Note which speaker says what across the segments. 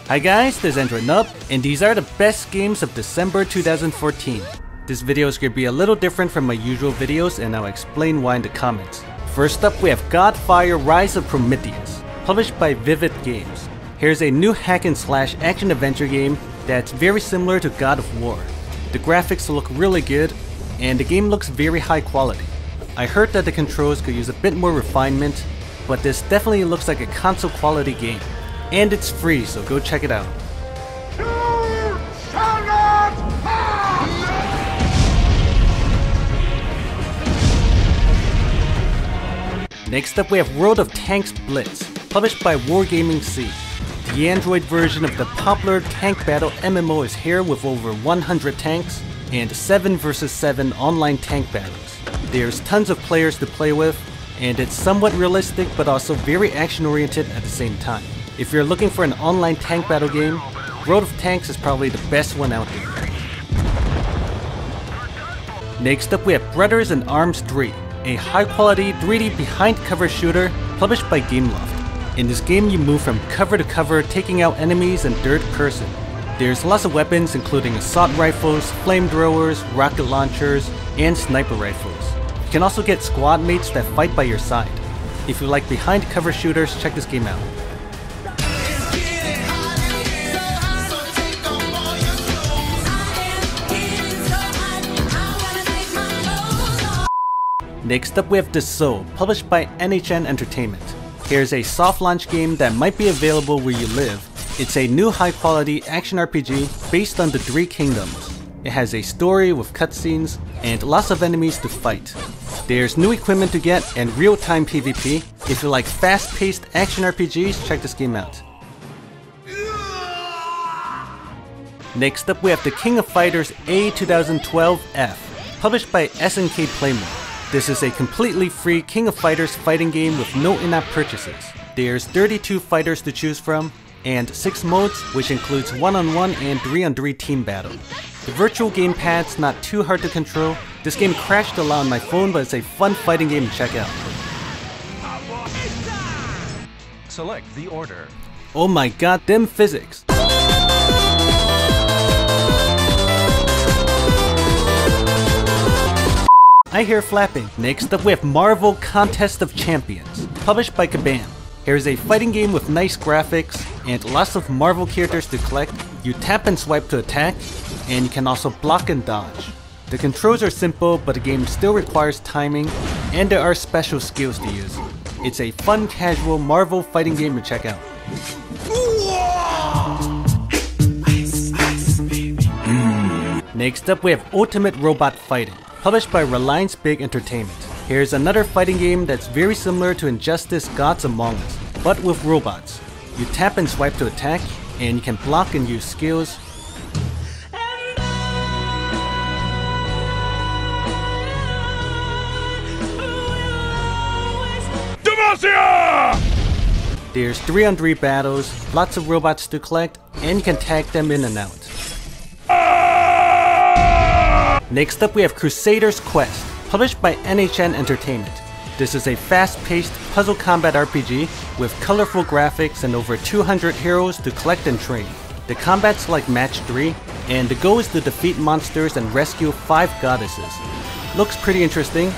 Speaker 1: Hi guys, this is Android Nub, and these are the best games of December 2014. This video is going to be a little different from my usual videos, and I'll explain why in the comments. First up, we have Godfire Rise of Prometheus, published by Vivid Games. Here's a new hack and slash action adventure game that's very similar to God of War. The graphics look really good, and the game looks very high quality. I heard that the controls could use a bit more refinement, but this definitely looks like a console quality game. And it's free, so go check it out. Next up we have World of Tanks Blitz, published by Wargaming C. The Android version of the popular tank battle MMO is here with over 100 tanks and 7 vs 7 online tank battles. There's tons of players to play with, and it's somewhat realistic but also very action oriented at the same time. If you're looking for an online tank battle game, World of Tanks is probably the best one out there. Next up we have Brothers in Arms 3, a high quality 3D behind cover shooter published by Gameloft. In this game you move from cover to cover, taking out enemies in third person. There's lots of weapons including assault rifles, flamethrowers, rocket launchers, and sniper rifles. You can also get squad mates that fight by your side. If you like behind cover shooters, check this game out. Next up we have The Soul, published by NHN Entertainment. Here's a soft launch game that might be available where you live. It's a new high quality action RPG based on the Three Kingdoms. It has a story with cutscenes and lots of enemies to fight. There's new equipment to get and real-time PvP. If you like fast-paced action RPGs, check this game out. Next up we have The King of Fighters A 2012F, published by SNK PLAYMORE. This is a completely free King of Fighters fighting game with no in-app purchases. There's 32 fighters to choose from, and 6 modes, which includes 1-on-1 and 3-on-3 team battle. The virtual gamepad's not too hard to control. This game crashed a lot on my phone, but it's a fun fighting game to check out.
Speaker 2: Select the order.
Speaker 1: Oh my god, them physics! I hear flapping. Next up we have Marvel Contest of Champions, published by Kabam. Here's a fighting game with nice graphics and lots of Marvel characters to collect. You tap and swipe to attack, and you can also block and dodge. The controls are simple, but the game still requires timing, and there are special skills to use. It's a fun, casual Marvel fighting game to check out. Next up we have Ultimate Robot Fighting, published by Reliance Big Entertainment. Here's another fighting game that's very similar to Injustice Gods Among Us, but with robots. You tap and swipe to attack, and you can block and use skills. There's 3-on-3 battles, lots of robots to collect, and you can tag them in and out. Next up we have Crusaders Quest, published by NHN Entertainment. This is a fast-paced puzzle combat RPG with colorful graphics and over 200 heroes to collect and train. The combat's like match 3, and the goal is to defeat monsters and rescue 5 goddesses. Looks pretty interesting.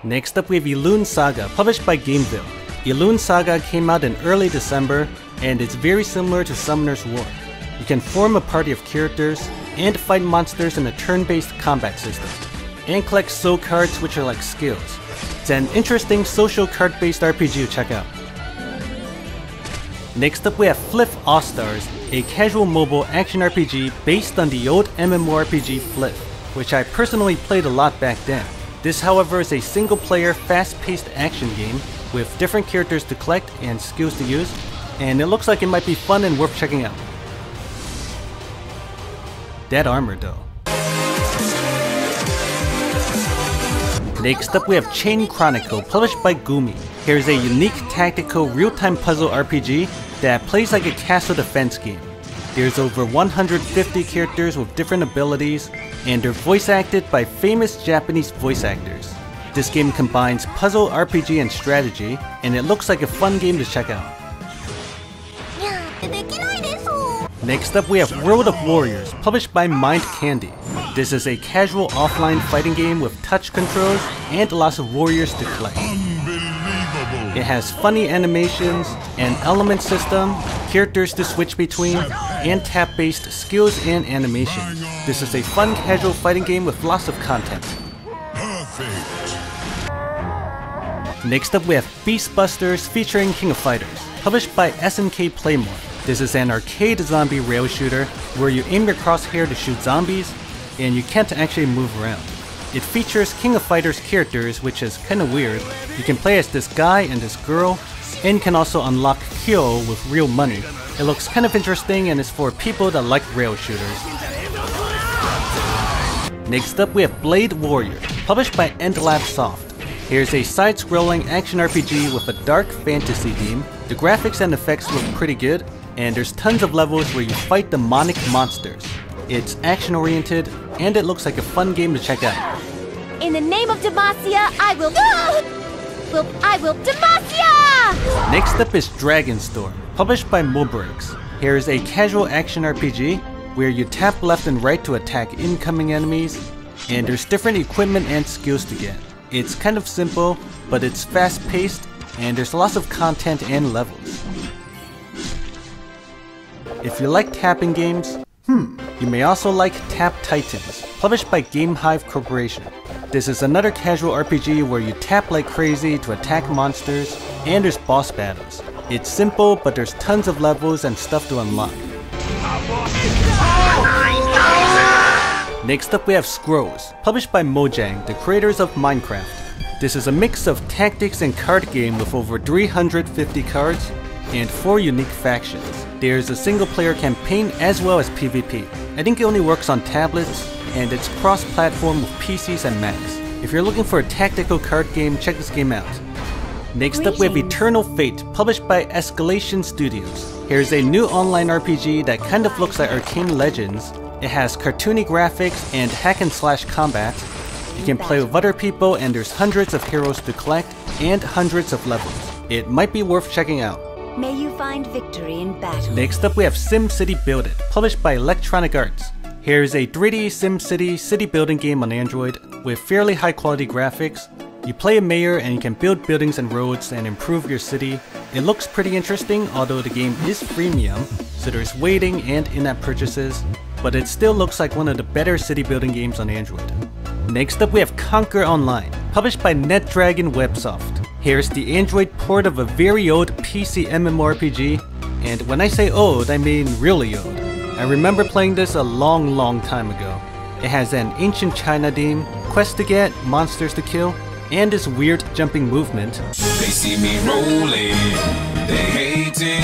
Speaker 1: Next up we have Elune Saga, published by GameVil. Elune Saga came out in early December, and it's very similar to Summoner's War. You can form a party of characters and fight monsters in a turn-based combat system, and collect soul cards which are like skills. It's an interesting social card-based RPG to check out. Next up we have Flyff All-Stars, a casual mobile action RPG based on the old MMORPG Flyff, which I personally played a lot back then. This however is a single-player fast-paced action game with different characters to collect and skills to use, and it looks like it might be fun and worth checking out. That armor though. Next up we have Chain Chronicle, published by Gumi. Here's a unique tactical real-time puzzle RPG that plays like a castle defense game. There's over 150 characters with different abilities, and they're voice acted by famous Japanese voice actors. This game combines puzzle, RPG, and strategy, and it looks like a fun game to check out. Next up we have World of Warriors, published by Mind Candy. This is a casual offline fighting game with touch controls and lots of warriors to collect. It has funny animations, an element system, characters to switch between, and tap-based skills and animations. This is a fun casual fighting game with lots of content. Next up we have Beast Busters featuring King of Fighters, published by SNK PLAYMORE. This is an arcade zombie rail shooter where you aim your crosshair to shoot zombies, and you can't actually move around. It features King of Fighters characters, which is kinda weird. You can play as this guy and this girl, and can also unlock Kyo with real money. It looks kind of interesting and is for people that like rail shooters. Next up we have Blade Warrior, published by NLABSOFT. Here's a side-scrolling action RPG with a dark fantasy theme. The graphics and effects look pretty good, and there's tons of levels where you fight demonic monsters. It's action-oriented, and it looks like a fun game to check out.
Speaker 3: In the name of Demacia, I will Demacia!
Speaker 1: Next up is Dragonstorm, published by mobirix. Here is a casual action RPG where you tap left and right to attack incoming enemies, and there's different equipment and skills to get. It's kind of simple, but it's fast-paced, and there's lots of content and levels. If you like tapping games, you may also like Tap Titans, published by Hive Corporation. This is another casual RPG where you tap like crazy to attack monsters, and there's boss battles. It's simple, but there's tons of levels and stuff to unlock. Next up we have Scrolls, published by Mojang, the creators of Minecraft. This is a mix of tactics and card game with over 350 cards and 4 unique factions. There's a single player campaign as well as PvP. I think it only works on tablets, and it's cross-platform with PCs and Macs. If you're looking for a tactical card game, check this game out. Next up we have Eternal Fate, published by Escalation Studios. Here's a new online RPG that kind of looks like Arcane Legends. It has cartoony graphics and hack-and-slash combat. You can play with other people, and there's hundreds of heroes to collect and hundreds of levels. It might be worth checking out.
Speaker 3: May you find victory in battle.
Speaker 1: Next up we have SimCity BuildIt, published by Electronic Arts. Here's a 3D SimCity city building game on Android with fairly high quality graphics. You play a mayor and you can build buildings and roads and improve your city. It looks pretty interesting, although the game is freemium, so there's waiting and in-app purchases, but it still looks like one of the better city building games on Android. Next up we have Conquer Online, published by Netdragon Websoft. Here's the Android port of a very old PC MMORPG, and when I say old, I mean really old. I remember playing this a long time ago. It has an ancient China theme, quests to get, monsters to kill, and this weird jumping movement.
Speaker 4: They see me rolling, they hating.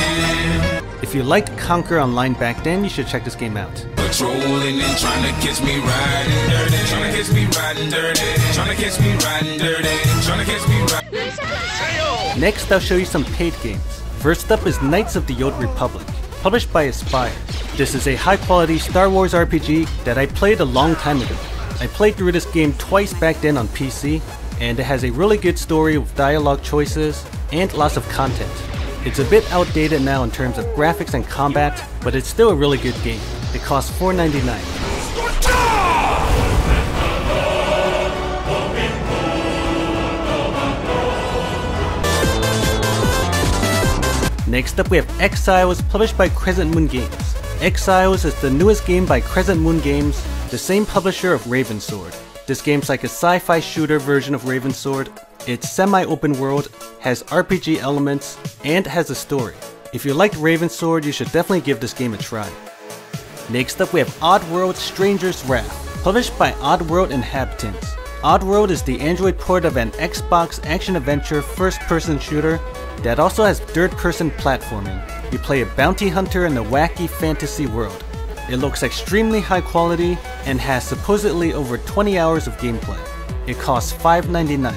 Speaker 1: If you liked Conquer Online back then, you should check this game out.
Speaker 4: Patrolling and trying to catch me riding dirty, trying to catch me riding dirty, trying to catch me riding dirty, trying to catch me riding.
Speaker 1: Next, I'll show you some paid games. First up is Knights of the Old Republic, published by Aspyr. This is a high-quality Star Wars RPG that I played a long time ago. I played through this game twice back then on PC, and it has a really good story with dialogue choices and lots of content. It's a bit outdated now in terms of graphics and combat, but it's still a really good game. It costs $4.99. Next up we have EXILES, published by Crescent Moon Games. EXILES is the newest game by Crescent Moon Games, the same publisher of Ravensword. This game's like a sci-fi shooter version of Ravensword. It's semi-open world, has RPG elements, and has a story. If you liked Ravensword, you should definitely give this game a try. Next up we have Oddworld Stranger's Wrath, published by Oddworld Inhabitants. Oddworld is the Android port of an Xbox action-adventure first-person shooter that also has third-person platforming. You play a bounty hunter in a wacky fantasy world. It looks extremely high quality and has supposedly over 20 hours of gameplay. It costs $5.99.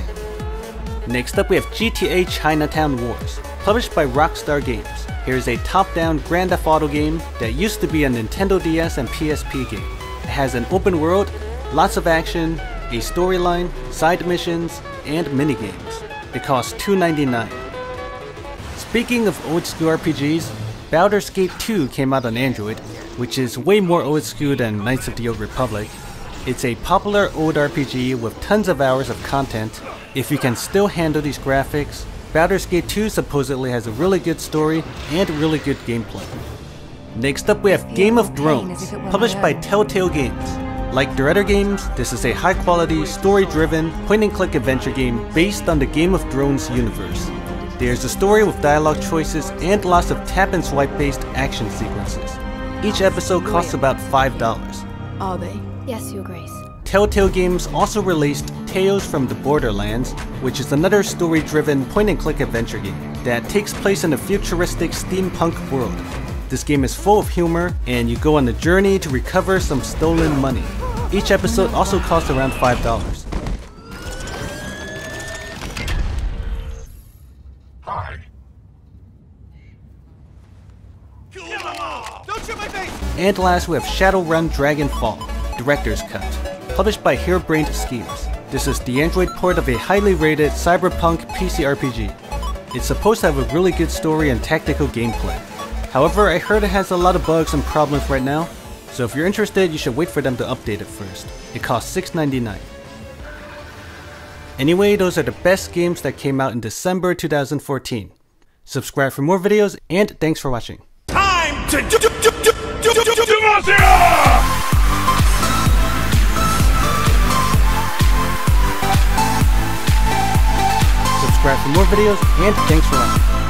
Speaker 1: Next up we have GTA Chinatown Wars, published by Rockstar Games. Here's a top-down Grand Theft Auto game that used to be a Nintendo DS and PSP game. It has an open world, lots of action, a storyline, side missions, and minigames. It costs $2.99. Speaking of old school RPGs, Baldur's Gate 2 came out on Android, which is way more old school than Knights of the Old Republic. It's a popular old RPG with tons of hours of content. If you can still handle these graphics, Baldur's Gate 2 supposedly has a really good story and really good gameplay. Next up we have Game of Thrones, published by Telltale Games. Like their other games, this is a high quality, story driven, point and click adventure game based on the Game of Thrones universe. There's a story with dialogue choices and lots of tap and swipe based action sequences. Each episode costs about $5.
Speaker 5: Are they?
Speaker 3: Yes, Your Grace.
Speaker 1: Telltale Games also released Tales from the Borderlands, which is another story-driven point-and-click adventure game that takes place in a futuristic steampunk world. This game is full of humor, and you go on a journey to recover some stolen money. Each episode also costs around $5. And last we have Shadowrun Dragonfall, Director's Cut, published by Harebrained Schemes. This is the Android port of a highly rated cyberpunk PC RPG. It's supposed to have a really good story and tactical gameplay. However, I heard it has a lot of bugs and problems right now, so if you're interested, you should wait for them to update it first. It costs $6.99. Anyway, those are the best games that came out in December 2014. Subscribe for more videos, and thanks for watching.
Speaker 4: Time to
Speaker 1: Subscribe for more videos, and thanks for watching.